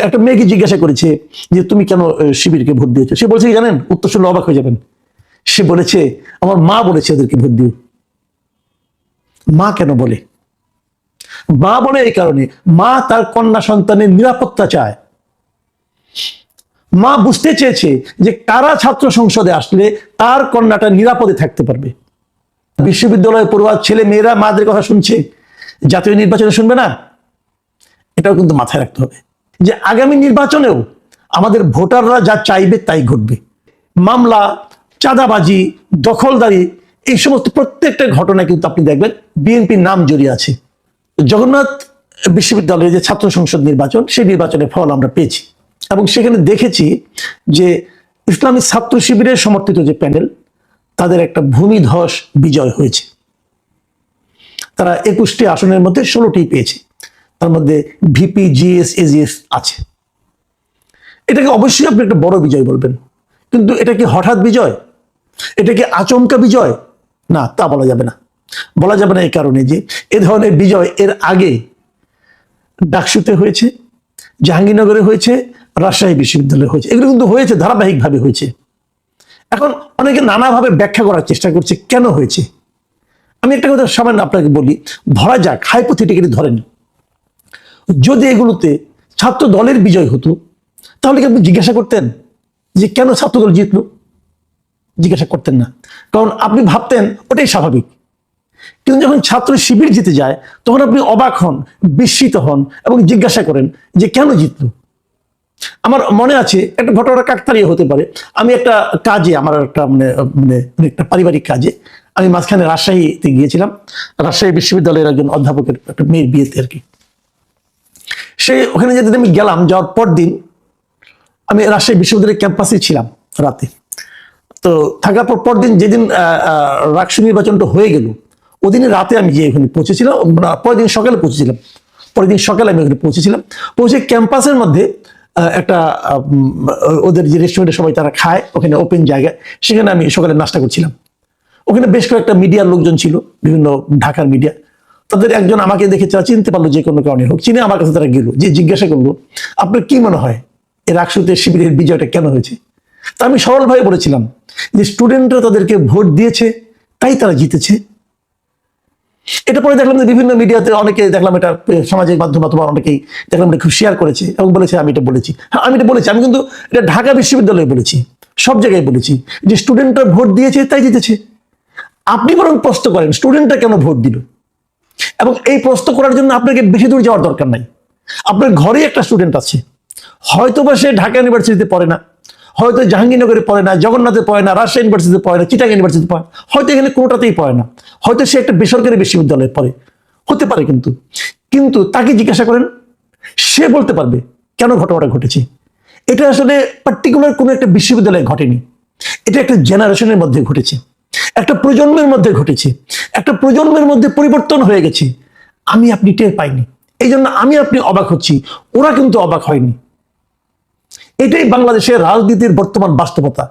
একটা মেয়েকে জিজ্ঞাসা করেছে যে তুমি কেন শিবিরকে ভোট দিয়েছো, সে বলছে কি জানেন, উত্তর শুনলে অবাক হয়ে যাবেন। সে বলেছে আমার মা বলেছে ওদেরকে ভোট দিও। মা কেন বলে? মা বলে এই কারণে, মা তার কন্যা সন্তানের নিরাপত্তা চায়। মা বুঝতে চেয়েছে যে কারা ছাত্র সংসদে আসলে তার কন্যাটা নিরাপদে থাকতে পারবে। বিশ্ববিদ্যালয়ে পড়ুয়া ছেলে মেয়েরা মাদের কথা শুনছে, জাতীয় নির্বাচনে শুনবে না? এটাও কিন্তু মাথায় রাখতে হবে যে আগামী নির্বাচনেও আমাদের ভোটাররা যা চাইবে তাই ঘটবে। মামলা, চাঁদাবাজি, দখলদারি, এই সমস্ত প্রত্যেকটা ঘটনায় কিন্তু আপনি দেখবেন বিএনপির নাম জড়িয়ে আছে। জগন্নাথ বিশ্ববিদ্যালয়ের যে ছাত্র সংসদ নির্বাচন, সেই নির্বাচনের ফল আমরা পেয়েছি এবং সেখানে দেখেছি যে ইসলামী ছাত্র শিবিরের সমর্থিত যে প্যানেল, তাদের একটা ভূমিধস বিজয় হয়েছে। তারা 21টি আসনের মধ্যে 16টি পেয়েছে, তার মধ্যে ভিপি, জিএস, এজিএস আছে। এটাকে অবশ্যই আপনি একটা বড় বিজয় বলবেন, কিন্তু এটা কি হঠাৎ বিজয়? এটা কি আচমকা বিজয়? না, তা বলা যাবে না। বলা যাবে না এই কারণে যে এ ধরনের বিজয় এর আগে ডাকসুতে হয়েছে, জাহাঙ্গীরনগরে হয়েছে, রাজশাহী বিশ্ববিদ্যালয়ে হয়েছে। এগুলো কিন্তু হয়েছে, ধারাবাহিকভাবে হয়েছে। এখন অনেকে নানাভাবে ব্যাখ্যা করার চেষ্টা করছে কেন হয়েছে। আমি একটা কথা সামান্য আপনাকে বলি, ধরা যাক, হাইপোথেটিক্যালি ধরেন, যদি এগুলোতে ছাত্র দলের বিজয় হতো, তাহলে কি আপনি জিজ্ঞাসা করতেন যে কেন ছাত্রদল জিতলো? জিজ্ঞাসা করতেন না, কারণ আপনি ভাবতেন ওটাই স্বাভাবিক। কিন্তু যখন ছাত্র শিবির জিতে যায়, তখন আপনি অবাক হন, বিস্মিত হন এবং জিজ্ঞাসা করেন যে কেন জিতলো। আমার মনে আছে একটা ঘটনা, কাকতালীয় হতে পারে। আমি একটা কাজে, আমার একটা একটা পারিবারিক কাজে আমি মাঝখানে রাজশাহীতে গিয়েছিলাম। রাজশাহী বিশ্ববিদ্যালয়ের একজন অধ্যাপকের একটা মেয়ের বিয়েতে আর কি। সে ওখানে যেতে আমি গেলাম, যাওয়ার পর দিন আমি রাজশাহী বিশ্ববিদ্যালয়ের ক্যাম্পাসে ছিলাম রাতে। তো থাকার পর পরদিন যেদিন রাকসু নির্বাচনটা হয়ে গেল, ওদিনে রাতে আমি গিয়ে ওখানে পৌঁছেছিলাম, পরের দিন সকালে পৌঁছেছিলাম। পরের দিন সকালে আমি ওখানে পৌঁছেছিলাম। পৌঁছে ক্যাম্পাসের মধ্যে একটা ওদের যে রেস্টুরেন্টে সবাই তারা খায়, ওখানে ওপেন জায়গায়, সেখানে আমি সকালে নাস্তা করছিলাম। ওখানে বেশ কয়েকটা মিডিয়ার লোকজন ছিল, বিভিন্ন ঢাকার মিডিয়া। তাদের একজন আমাকে দেখে চিনতে পারলো, যে কোনো কারণে হোক চিনে আমার কাছে তারা গেল, যে জিজ্ঞাসা করলো আপনার কি মনে হয় এই রাকসুতে শিবিরের বিজয়টা কেন হয়েছে? তা আমি সরলভাবে বলেছিলাম যে স্টুডেন্টরা তাদেরকে ভোট দিয়েছে, তাই তারা জিতেছে। এটা পরে দেখলাম যে বিভিন্ন মিডিয়াতে অনেকে দেখলাম, এটা সামাজিক মাধ্যম অথবা অনেকেই দেখলাম এটা খুব শেয়ার করেছে এবং বলেছে আমি এটা বলেছি। হ্যাঁ, আমি এটা বলেছি। আমি কিন্তু এটা ঢাকা বিশ্ববিদ্যালয়ে বলেছি, সব জায়গায় বলেছি যে স্টুডেন্টরা ভোট দিয়েছে তাই জিতেছে। আপনি বরং প্রশ্ন করেন স্টুডেন্টরা কেন ভোট দিল, এবং এই প্রশ্ন করার জন্য আপনাকে বেশি দূর যাওয়ার দরকার নাই। আপনার ঘরে একটা স্টুডেন্ট আছে, হয়তোবা সে ঢাকা ইউনিভার্সিটিতে পড়ে না, হয়তো জাহাঙ্গীরনগরে পড়ে না, জগন্নাথে পড়ে না, রাজশাহী ইউনিভার্সিটিতে পড়ে না, চিটাগাং ইউনিভার্সিটিতে পড়ে, হয়তো এখানে কোনোটাতেই পড়ে না, হয়তো সে একটা বেসরকারি বিশ্ববিদ্যালয়ে পড়ে, হতে পারে। কিন্তু তাকে জিজ্ঞাসা করেন, সে বলতে পারবে কেন ঘটনাটা ঘটেছে। এটা আসলে পার্টিকুলার কোনো একটা বিশ্ববিদ্যালয়ে ঘটেনি, এটা একটা জেনারেশনের মধ্যে ঘটেছে, একটা প্রজন্মের মধ্যে ঘটেছে, একটা প্রজন্মের মধ্যে পরিবর্তন হয়ে গেছে। আমি আপনি টের পাইনি, এই জন্য আমি আপনি অবাক হচ্ছি, ওরা কিন্তু অবাক হয়নি। এটাই বাংলাদেশের রাজনীতির বর্তমান বাস্তবতা।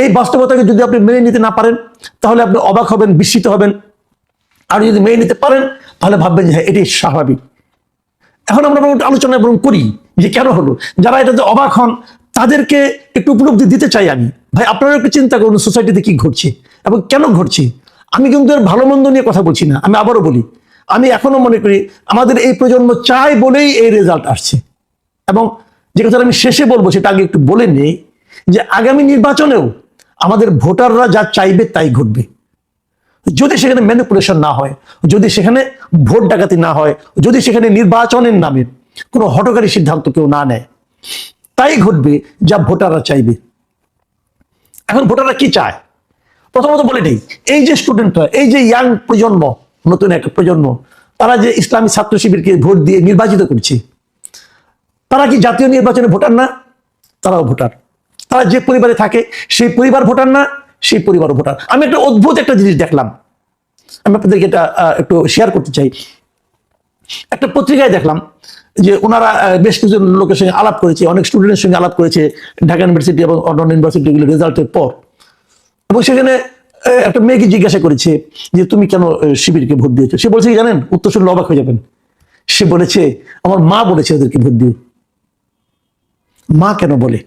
এই বাস্তবতাকে যদি আপনি মেনে নিতে না পারেন, তাহলে আপনি অবাক হবেন, বিস্মিত হবেন। আর যদি মেনে নিতে পারেন, তাহলে ভাববেন যে হ্যাঁ, এটাই স্বাভাবিক। এখন আমরা আলোচনা করি যে কেন হলো। যারা এটাতে অবাক হন, তাদেরকে একটু উপলব্ধি দিতে চাই আমি। ভাই, আপনারা একটু চিন্তা করুন সোসাইটিতে কি ঘটছে এবং কেন ঘটছে। আমি কিন্তু এর ভালো মন্দ নিয়ে কথা বলছি না। আমি আবারও বলি, আমি এখনো মনে করি আমাদের এই প্রজন্ম চায় বলেই এই রেজাল্ট আসছে। এবং যে কথাটা আমি শেষে বলবো, সেটা আগে একটু বলে নেই যে আগামী নির্বাচনেও আমাদের ভোটাররা যা চাইবে তাই ঘটবে। যদি সেখানে ম্যানিপুলেশন না হয়, যদি সেখানে ভোট ডাকাতি না হয়, যদি সেখানে নির্বাচনের নামে কোনো হঠকারী সিদ্ধান্ত কেউ না নেয়, তাই ঘটবে যা ভোটাররা চাইবে। এখন ভোটাররা কি চায় প্রথমত বলে নেই। এই যে স্টুডেন্টরা, এই যে ইয়াং প্রজন্ম, নতুন একটা প্রজন্ম, তারা যে ইসলামী ছাত্র শিবিরকে ভোট দিয়ে নির্বাচিত করছে, তারা কি জাতীয় নির্বাচনে ভোটার না? তারাও ভোটার। তারা যে পরিবারে থাকে সেই পরিবার ভোটার না? সেই পরিবারও ভোটার। আমি একটা অদ্ভুত একটা জিনিস দেখলাম, আমি আপনাদেরকে এটা একটু শেয়ার করতে চাই। একটা পত্রিকায় দেখলাম যে ওনারা বেশ কিছু লোকের সঙ্গে আলাপ করেছে, অনেক স্টুডেন্টের সঙ্গে আলাপ করেছে ঢাকা ইউনিভার্সিটি এবং অন্যান্য ইউনিভার্সিটিগুলো রেজাল্টের পর, এবং সেখানে একটা মেয়েকে জিজ্ঞাসা করেছে যে তুমি কেন শিবিরকে ভোট দিয়েছো। সে বলছে কি জানেন, উত্তর শুনলে অবাক হয়ে যাবেন। সে বলেছে আমার মা বলেছে ওদেরকে ভোট দিও। মা কেন বলে?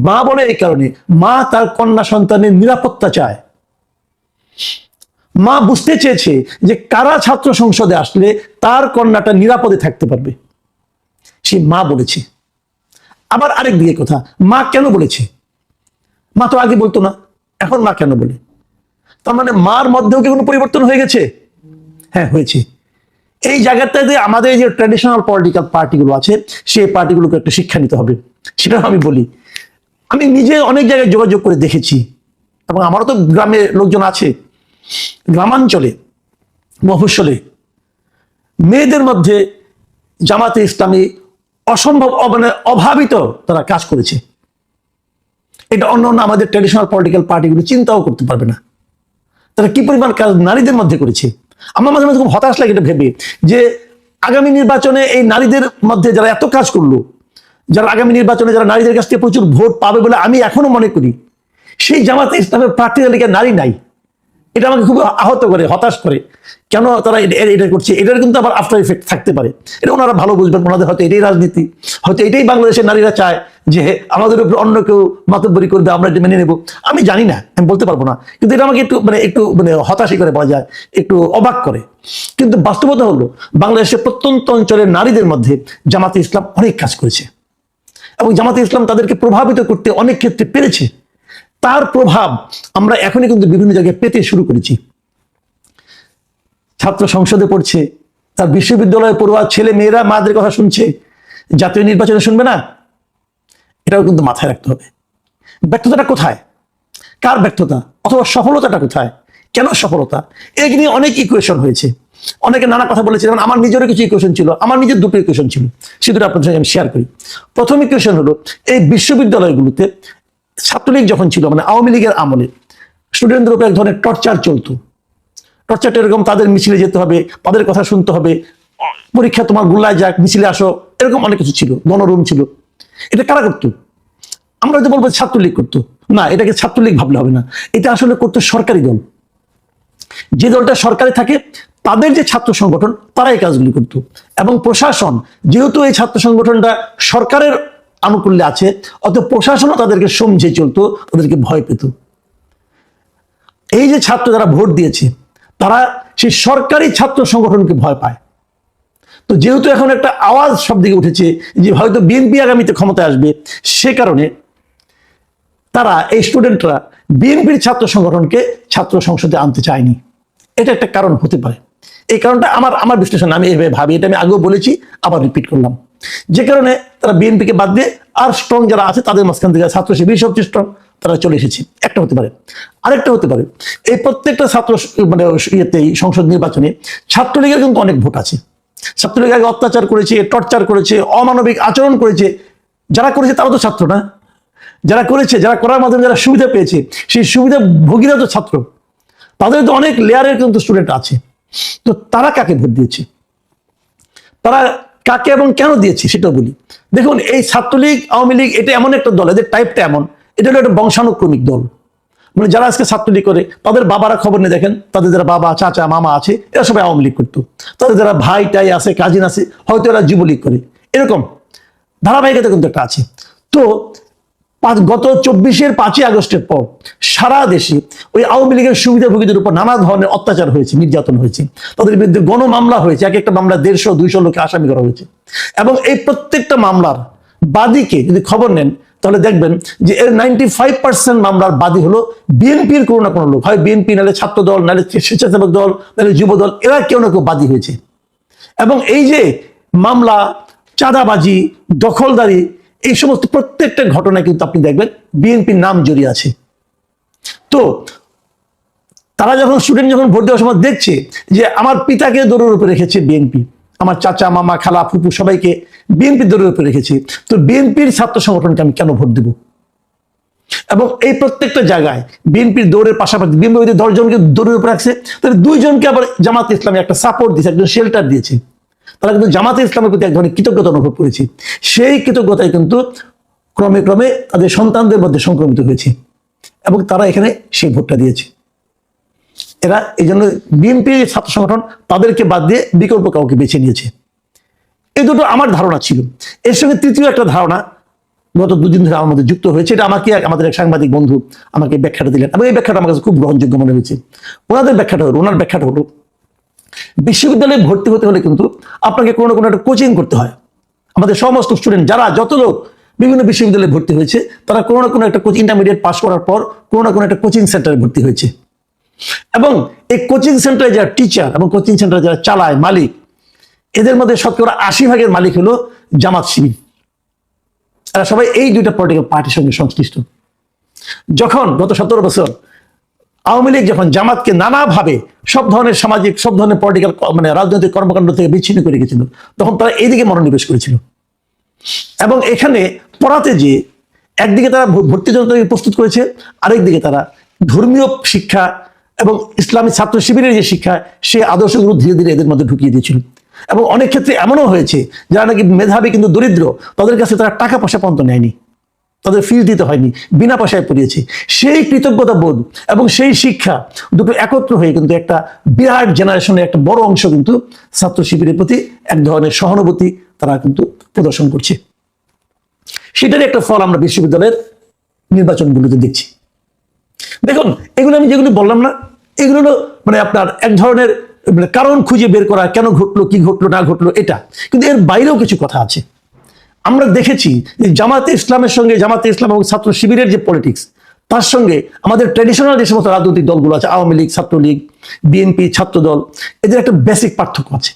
মা বলে এই কারণে, মা তার কন্যা সন্তানের নিরাপত্তা চায়। মা বুঝতে চেয়েছে যে কারা ছাত্র সংসদে আসলে তার কন্যাটা নিরাপদে থাকতে পারবে, সে মা বলেছে। আবার আরেক দিকে কথা, মা কেন বলেছে? মা তো আগে বলতো না, এখন মা কেন বলে? তার মানে মার মধ্যেও কি কোনো পরিবর্তন হয়ে গেছে? হ্যাঁ, হয়েছে। এই জায়গাটাতে আমাদের যে ট্র্যাডিশনাল পলিটিক্যাল পার্টিগুলো আছে, সেই পার্টিগুলোকে একটা শিক্ষা নিতে হবে। সেটাও আমি বলি, আমি নিজে অনেক জায়গায় যোগাযোগ করে দেখেছি, এবং আমারও তো গ্রামে লোকজন আছে, গ্রামাঞ্চলে মফস্বলে মেয়েদের মধ্যে জামাতে ইসলামী অসম্ভব মানে অভাবিত তারা কাজ করেছে। এটা অন্য অন্য আমাদের ট্র্যাডিশনাল পলিটিক্যাল পার্টিগুলো চিন্তাও করতে পারবে না তারা কি পরিমাণ কাজ নারীদের মধ্যে করেছে। আমার মাঝে মাঝে খুব হতাশ লাগে এটা ভেবে যে আগামী নির্বাচনে এই নারীদের মধ্যে যারা এত কাজ করলো, যারা আগামী নির্বাচনে যারা নারীদের কাছ থেকে প্রচুর ভোট পাবে বলে আমি এখনো মনে করি, সেই জামাতে ইসলামের প্রার্থী তালিকায় নারী নাই। এটা আমাকে খুব আহত করে, হতাশ করে। কেন তারা এটা করছে? এটার কিন্তু আবার আফটার ইফেক্ট থাকতে পারে, এটা ওনারা ভালো বুঝবেন। ওনাদের হয়তো এটাই রাজনীতি, হয়তো এটাই বাংলাদেশের নারীরা চায় যে আমাদের উপর অন্য কেউ মাতব্বরি করবে, আমরা এটা মেনে নেব। আমি জানি না, আমি বলতে পারবো না, কিন্তু এটা আমাকে একটু হতাশই করে বলা যায়, একটু অবাক করে। কিন্তু বাস্তবতা হলো বাংলাদেশের প্রত্যন্ত অঞ্চলের নারীদের মধ্যে জামাতে ইসলাম অনেক কাজ করেছে, এবং জামাতে ইসলাম তাদেরকে প্রভাবিত করতে অনেক ক্ষেত্রে পেরেছে। তার প্রভাব আমরা এখনই কিন্তু বিভিন্ন জায়গায় পেতে শুরু করেছি। ছাত্র সংসদে পড়ছে, তার বিশ্ববিদ্যালয়ে পড়ুয়া ছেলে মেয়েরা মাদের কথা শুনছে, জাতীয় নির্বাচনে শুনবে না? এটাও কিন্তু মাথায় রাখতে হবে। ব্যর্থতাটা কোথায়? কার ব্যর্থতা? অথবা সফলতাটা কোথায়? কেন সফলতা? এই নিয়ে অনেক ইকুয়েশন হয়েছে, অনেকে নানা কথা বলেছে। যেমন আমার নিজেরও কিছু ইকুয়েশন ছিল, আমার নিজের দুটো ইকুয়েশন ছিল, সেটা আপনাদের সঙ্গে আমি শেয়ার করি। প্রথম ইকুয়েশন হলো, এই বিশ্ববিদ্যালয়গুলোতে ছাত্রলীগ যখন ছিল, মানে আওয়ামী লীগের আমলে স্টুডেন্টদের উপর এক ধরনের টর্চার চলতো। টর্চারটা এরকম, তাদের মিছিলে যেতে হবে, তাদের কথা শুনতে হবে, পরীক্ষা তোমার গোল্লায় যাক, মিছিলে আসো, এরকম অনেক কিছু ছিল, গণরুম ছিল। এটা কারা করতো? আমরা হয়তো বলবো ছাত্রলীগ করতো, না, এটাকে ছাত্রলীগ ভাবলে হবে না, এটা আসলে করতো সরকারি দল। যে দলটা সরকারে থাকে তাদের যে ছাত্র সংগঠন, তারা এই কাজগুলি করতো। এবং প্রশাসন, যেহেতু এই ছাত্র সংগঠনটা সরকারের আনুকূল্যে আছে, অত প্রশাসনও তাদেরকে সমঝে চলতো, তাদেরকে ভয় পেত। এই যে ছাত্র যারা ভোট দিয়েছে, তারা সেই সরকারি ছাত্র সংগঠনকে ভয় পায়। তো যেহেতু এখন একটা আওয়াজ সব দিকে উঠেছে যে হয়তো বিএনপি আগামীতে ক্ষমতায় আসবে, সে কারণে তারা, এই স্টুডেন্টরা বিএনপির ছাত্র সংগঠনকে ছাত্র সংসদে আনতে চায়নি। এটা একটা কারণ হতে পারে। এই কারণটা আমার বিশ্লেষণ, আমি এভাবে ভাবি, এটা আমি আগেও বলেছি, আবার রিপিট করলাম। যে কারণে তারা বিএনপিকে বাদ দিয়ে আর স্ট্রং যারা আছে তাদের মাঝখান থেকে ছাত্র শিবির সবচেয়ে স্ট্রং, তারা চলে এসেছে। একটা হতে পারে। আরেকটা হতে পারে, এই প্রত্যেকটা ছাত্র ইয়েতেই সংসদ নির্বাচনে ছাত্রলীগের কিন্তু অনেক ভোট আছে। ছাত্রলীগ আগে অত্যাচার করেছে, টর্চার করেছে, অমানবিক আচরণ করেছে। যারা করেছে তারা তো ছাত্র না, যারা করেছে, যারা করার মাধ্যমে যারা সুবিধা পেয়েছে, সেই সুবিধা ভোগীরা তো ছাত্র। তাদের তো অনেক লেয়ারের কিন্তু স্টুডেন্ট আছে। তো তারা কাকে ভোট দিয়েছে, তারা কাকে এবং কেন দিয়েছে সেটা বলি। দেখুন, এই ছাত্রলীগ আওয়ামী লীগ এটা এমন একটা দল, এদের টাইপটা এমন, এটা হলো একটা বংশানুক্রমিক দল। মানে যারা আজকে ছাত্রলীগ করে, তাদের বাবারা খবর নিয়ে দেখেন, তাদের যারা বাবা, চাচা, মামা আছে, এরা সবাই আওয়ামী লীগ করতো। তাদের যারা ভাই টাই আছে, কাজিন আছে, হয়তো এরা যুবলীগ করে। এরকম ধারাবাহিকতা কিন্তু একটা আছে। তো গত 24-এর 5ই আগস্টের পর সারা দেশে ওই আওয়ামী লীগের সুবিধাভোগীদের উপর নানা ধরনের অত্যাচার হয়েছে, নির্যাতন হয়েছে, তাদের বিরুদ্ধে গণমামলা হয়েছে, এক একটা মামলা 150-200 লোকে আসামি করা হয়েছে। এবং এই প্রত্যেকটা মামলার বাদীকে যদি খবর নেন, তাহলে দেখবেন যে এর 95% মামলার বাদী হলো বিএনপির কোনো না কোনো লোক, হয় বিএনপি, নাহলে ছাত্র দল, নাহলে স্বেচ্ছাসেবক দল, নাহলে যুব দল, এরা কেউ না কেউ বাদী হয়েছে। এবং এই যে মামলা, চাঁদাবাজি, দখলদারি, এই সমস্ত প্রত্যেকটা ঘটনায় কিন্তু আপনি দেখবেন বিএনপির নাম জড়িয়ে আছে। তো তারা যখন স্টুডেন্ট যখন ভোট দেওয়ার সময় দেখছে যে আমার পিতাকে দৌড়ের উপরে রেখেছে বিএনপি, আমার চাচা, মামা, খালা, ফুপু সবাইকে বিএনপি দৌড়ের উপরে রেখেছে, তো বিএনপির ছাত্র সংগঠনকে আমি কেন ভোট দেব? এবং এই প্রত্যেকটা জায়গায় বিএনপির দৌড়ের পাশাপাশি বিএনপি 10 জনকে দৌড়ের উপরে রাখছে, তাহলে 2 জনকে আবার জামাতে ইসলামী একটা সাপোর্ট দিয়েছে, একজন শেল্টার দিয়েছে। তারা কিন্তু জামাতে ইসলামের প্রতি এক ধরনের কৃতজ্ঞতা অনুভব করেছে। সেই কৃতজ্ঞতায় কিন্তু ক্রমে ক্রমে তাদের সন্তানদের মধ্যে সংক্রমিত হয়েছে, এবং তারা এখানে সেই ভোটটা দিয়েছে। এরা এই জন্য বিএনপির ছাত্র সংগঠন তাদেরকে বাদ দিয়ে বিকল্প কাউকে বেছে নিয়েছে। এই দুটো আমার ধারণা ছিল। এর সঙ্গে তৃতীয় একটা ধারণা গত দুদিন ধরে আমার মধ্যে যুক্ত হয়েছে। এটা আমাকে আমাদের এক সাংবাদিক বন্ধু আমাকে ব্যাখ্যাটা দিলেন এবং এই ব্যাখ্যাটা আমার কাছে খুব গ্রহণযোগ্য মনে হয়েছে। ওনার ব্যাখ্যাটা হলো বিশ্ববিদ্যালয়ে ভর্তি হতে হলে কিন্তু আপনাকে কোনো না কোনো একটা কোচিং করতে হয়। আমাদের সমস্ত স্টুডেন্ট যারা যত লোক বিভিন্ন বিশ্ববিদ্যালয়ে ভর্তি হয়েছে তারা কোনো না কোনো একটা কোচিং, ইন্টারমিডিয়েট পাস করার পর কোনো না কোনো একটা কোচিং সেন্টারে ভর্তি হয়েছে এবং এই কোচিং সেন্টারে যারা টিচার এবং কোচিং সেন্টারে যারা চালায় মালিক, এদের মধ্যে শতকরা 80% মালিক হলো জামাত শিবির। এরা সবাই এই দুইটা পলিটিক্যাল পার্টির সঙ্গে সংশ্লিষ্ট। যখন গত 17 বছর আওয়ামী লীগ যখন জামাতকে নানাভাবে সব ধরনের সামাজিক, সব ধরনের পলিটিক্যাল রাজনৈতিক কর্মকাণ্ড থেকে বিচ্ছিন্ন করে রেখেছিল, তখন তারা এইদিকে মনোনিবেশ করেছিল এবং এখানে পড়াতে যে একদিকে তারা ভর্তি যন্ত্রকে প্রস্তুত করেছে, আরেকদিকে তারা ধর্মীয় শিক্ষা এবং ইসলামী ছাত্র শিবিরের যে শিক্ষা, সেই আদর্শগুলো ধীরে ধীরে এদের মধ্যে ঢুকিয়ে দিয়েছিল। এবং অনেক ক্ষেত্রে এমনও হয়েছে যারা নাকি মেধাবী কিন্তু দরিদ্র, তাদের কাছে তারা টাকা পয়সা পর্যন্ত নেয়নি, তাদের ফিস দিতে হয়নি, বিনা পয়সায় পড়িয়েছে। সেই কৃতজ্ঞতা বোধ এবং সেই শিক্ষা দুটো একত্র হয়ে কিন্তু একটা বিরাট জেনারেশনের একটা বড় অংশ কিন্তু ছাত্র শিবিরের প্রতি এক ধরনের সহানুভূতি তারা কিন্তু প্রদর্শন করছে। সেটারই একটা ফল আমরা বিশ্ববিদ্যালয়ের নির্বাচনগুলোতে দেখছি। দেখুন, এগুলো আমি যেগুলো বললাম না, এগুলো হলো মানে আপনার এক ধরনের কারণ খুঁজে বের করা, কেন ঘটলো, কি ঘটলো না ঘটলো, এটা। কিন্তু এর বাইরেও কিছু কথা আছে। আমরা দেখেছি যে জামাতে ইসলামের সঙ্গে, জামাতে ইসলাম এবং ছাত্র শিবিরের যে পলিটিক্স, তার সঙ্গে আমাদের ট্র্যাডিশনাল যে সমস্ত রাজনৈতিক দলগুলো আছে, আওয়ামী লীগ, ছাত্রলীগ, বিএনপি, ছাত্র দল, এদের একটা বেসিক পার্থক্য আছে।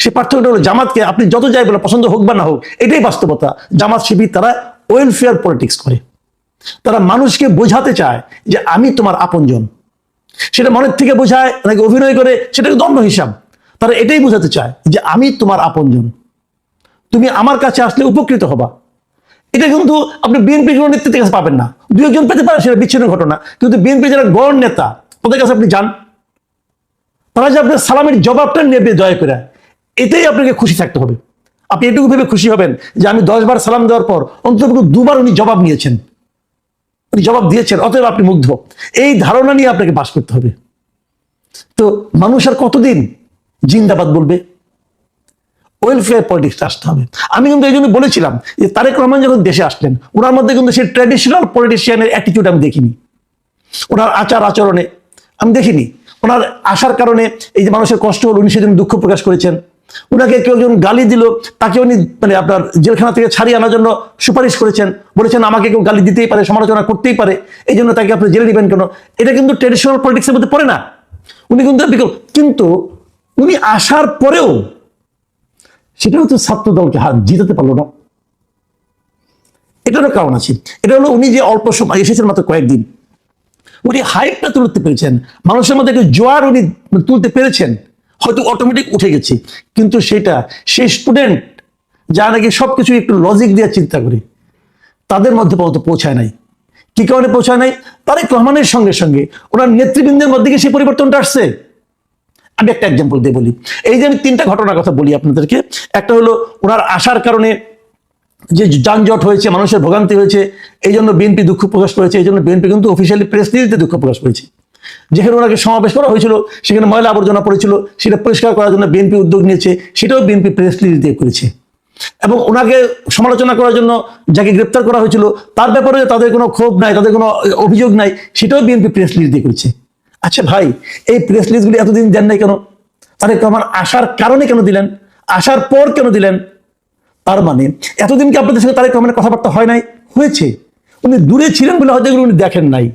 সেই পার্থক্যটা হলো জামাতকে আপনি যত যাই বলে, পছন্দ হোক বা না হোক, এটাই বাস্তবতা, জামাত শিবির তারা ওয়েলফেয়ার পলিটিক্স করে। তারা মানুষকে বোঝাতে চায় যে আমি তোমার আপনজন। সেটা মনের থেকে বোঝায় নাকি অভিনয় করে, সেটা দণ্ড হিসাব। তারা এটাই বোঝাতে চায় যে আমি তোমার আপনজন, তুমি আমার কাছে আসলে উপকৃত হবা। এটা কিন্তু আপনি বিএনপি কোনো নেতৃত্বের কাছে পাবেন না, দু একজন পেতে পারে, সেটা বিচ্ছিন্ন ঘটনা। কিন্তু বিএনপি যারা গড় নেতা, ওদের কাছে আপনি যান, তারা যে আপনার সালামের জবাবটা নেবে দয়া করে, এটাই আপনাকে খুশি থাকতে হবে। আপনি এটুকু ভেবে খুশি হবেন যে আমি 10 বার সালাম দেওয়ার পর অন্তত 2 বার উনি জবাব নিয়েছেন, উনি জবাব দিয়েছেন, অতএব আপনি মুগ্ধ। এই ধারণা নিয়ে আপনাকে বাস করতে হবে। তো মানুষ আর কতদিন জিন্দাবাদ বলবে? ওয়েলফেয়ার পলিটিক্স আসতে হবে। আমি কিন্তু এই জন্য বলেছিলাম যে তারেক রহমান যখন দেশে আসলেন, ওনার মধ্যে কিন্তু সেই ট্র্যাডিশনাল পলিটিশিয়ানের অ্যাটিটিউড আমি দেখিনি, ওনার আচার আচরণে আমি দেখিনি। ওনার আসার কারণে এই যে মানুষের কষ্ট হলো, উনি সেদিন দুঃখ প্রকাশ করেছেন। ওনাকে কেউ একজন গালি দিল, তাকে উনি মানে আপনার জেলখানা থেকে ছাড়িয়ে আনার জন্য সুপারিশ করেছেন, বলেছেন আমাকে কেউ গালি দিতেই পারে, সমালোচনা করতেই পারে, এই জন্য তাকে আপনি জেলে দিবেন কেন? এটা কিন্তু ট্র্যাডিশনাল পলিটিক্সের মধ্যে পড়ে না। উনি কিন্তু উনি আসার পরেও সেটাও তো ছাত্র দলকে হাত জিতাতে পারলো না। এটারও কারণ আছে। এটা হলো উনি যে অল্প সময় এসেছেন, মাত্র কয়েকদিন, উনি হাইপটা তুলতে পেরেছেন, মানুষের মধ্যে একটা জোয়ার উনি তুলতে পেরেছেন, হয়তো অটোমেটিক উঠে গেছে। কিন্তু সেটা সেই স্টুডেন্ট যারা নাকি সবকিছু একটু লজিক দিয়ে চিন্তা করে, তাদের মধ্যে পৌঁছায় নাই। কি কারণে পৌঁছায় নাই? তারেক রহমানের সঙ্গে সঙ্গে ওনার নেতৃবৃন্দের মধ্যে কি সেই পরিবর্তনটা আসছে? আমি একটা এক্সাম্পল দিয়ে বলি। এই যে আমি 3টা ঘটনার কথা বলি আপনাদেরকে। একটা হলো ওনার আসার কারণে যে যানজট হয়েছে, মানুষের ভোগান্তি হয়েছে, এই জন্য বিএনপি দুঃখ প্রকাশ করেছে। এই জন্য বিএনপি কিন্তু অফিসিয়ালি প্রেস রিলিজে দুঃখ প্রকাশ করেছে। যেখানে ওনাকে সমাবেশ করা হয়েছিল, সেখানে ময়লা আবর্জনা পড়েছিল, সেটা পরিষ্কার করার জন্য বিএনপি উদ্যোগ নিয়েছে, সেটাও বিএনপি প্রেস রিলিজ দিয়ে করেছে। এবং ওনাকে সমালোচনা করার জন্য যাকে গ্রেপ্তার করা হয়েছিল, তার ব্যাপারে তাদের কোনো ক্ষোভ নাই, তাদের কোনো অভিযোগ নাই, সেটাও বিএনপি প্রেস রিলিজ দিয়ে করেছে। আচ্ছা ভাই, এই প্রেস রিলিজগুলি এতদিন দেন নাই কেন? তারেক রহমান আসার কারণে কেন দিলেন? আসার পর কেন দিলেন? তার মানে এতদিন কি আপনাদের সঙ্গে তারেক রহমানের কথাবার্তা হয় নাই? হয়েছে। উনি দূরে ছিলেন বলে হয়তো এগুলো উনি দেখেন নাই,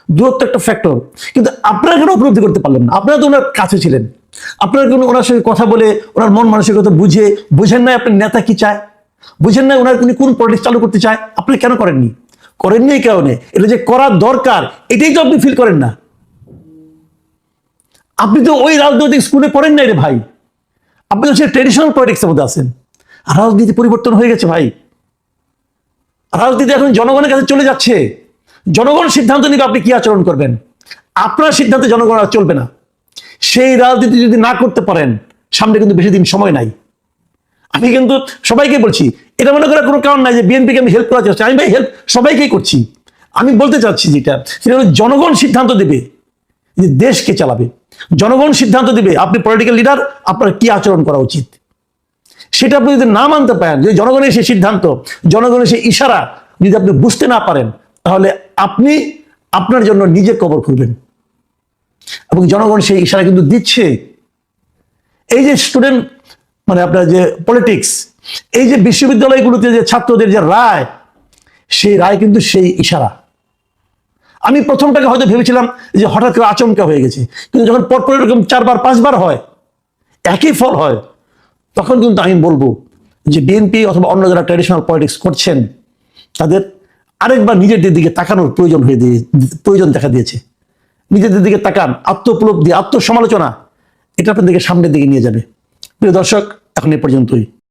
দূরত্ব একটা ফ্যাক্টর। কিন্তু আপনারা কেন উপলব্ধি করতে পারলেন না? আপনারা তো ওনার কাছে ছিলেন, আপনারা কেন ওনার সঙ্গে কথা বলে ওনার মন মানসিকতা বুঝেন নাই আপনার নেতা কি চায়? বুঝেন নাই ওনার উনি কোন পলিটিক্স চালু করতে চায়? আপনি কেন করেননি? এই কারণে এটা যে করার দরকার, এটাই তো আপনি ফিল করেন না। আপনি তো ওই রাজনৈতিক স্কুলে পড়েন নাই রে ভাই, আপনি তো সেই ট্রেডিশনাল পলিটিক্সের মধ্যে আছেন। রাজনীতি পরিবর্তন হয়ে গেছে ভাই। রাজনীতি এখন জনগণের কাছে চলে যাচ্ছে। জনগণ সিদ্ধান্ত নিবে আপনি কি আচরণ করবেন। আপনার সিদ্ধান্তে জনগণ আর চলবে না। সেই রাজনীতি যদি না করতে পারেন, সামনে কিন্তু বেশি দিন সময় নাই। আমি কিন্তু সবাইকে বলছি, এটা মনে করার কোনো কারণ নাই যে বিএনপিকে আমি হেল্প করার চেষ্টা। আমি ভাই হেল্প সবাইকেই করছি। আমি বলতে চাচ্ছি যেটা, সেটা হলো জনগণ সিদ্ধান্ত দেবে যে দেশকে চালাবে। জনগণ সিদ্ধান্ত দিবে আপনি পলিটিক্যাল লিডার, আপনার কি আচরণ করা উচিত। সেটা আপনি যদি না মানতে পারেন, যে জনগণের সেই সিদ্ধান্ত, জনগণের সেই ইশারা যদি আপনি বুঝতে না পারেন, তাহলে আপনি আপনার জন্য নিজে কবর খুঁড়বেন। এবং জনগণ সেই ইশারা কিন্তু দিচ্ছে। এই যে স্টুডেন্ট মানে আপনার যে পলিটিক্স, এই যে বিশ্ববিদ্যালয়গুলোতে যে ছাত্রদের যে রায়, সেই রায় কিন্তু সেই ইশারা। আমি প্রথমটাকে হয়তো ভেবেছিলাম যে হঠাৎ করে আচমকা হয়ে গেছে, কিন্তু যখন পরপর এরকম 4বার 5বার হয়, একই ফল হয়, তখন কিন্তু আমি বলবো যে বিএনপি অথবা অন্য যারা ট্র্যাডিশনাল পলিটিক্স করছেন, তাদের আরেকবার নিজেদের দিকে তাকানোর প্রয়োজন দেখা দিয়েছে। নিজেদের দিকে তাকান, আত্মোপলব্ধি, আত্মসমালোচনা, এটা আপনাদেরকে সামনের দিকে নিয়ে যাবে। প্রিয় দর্শক, এখন এ পর্যন্তই।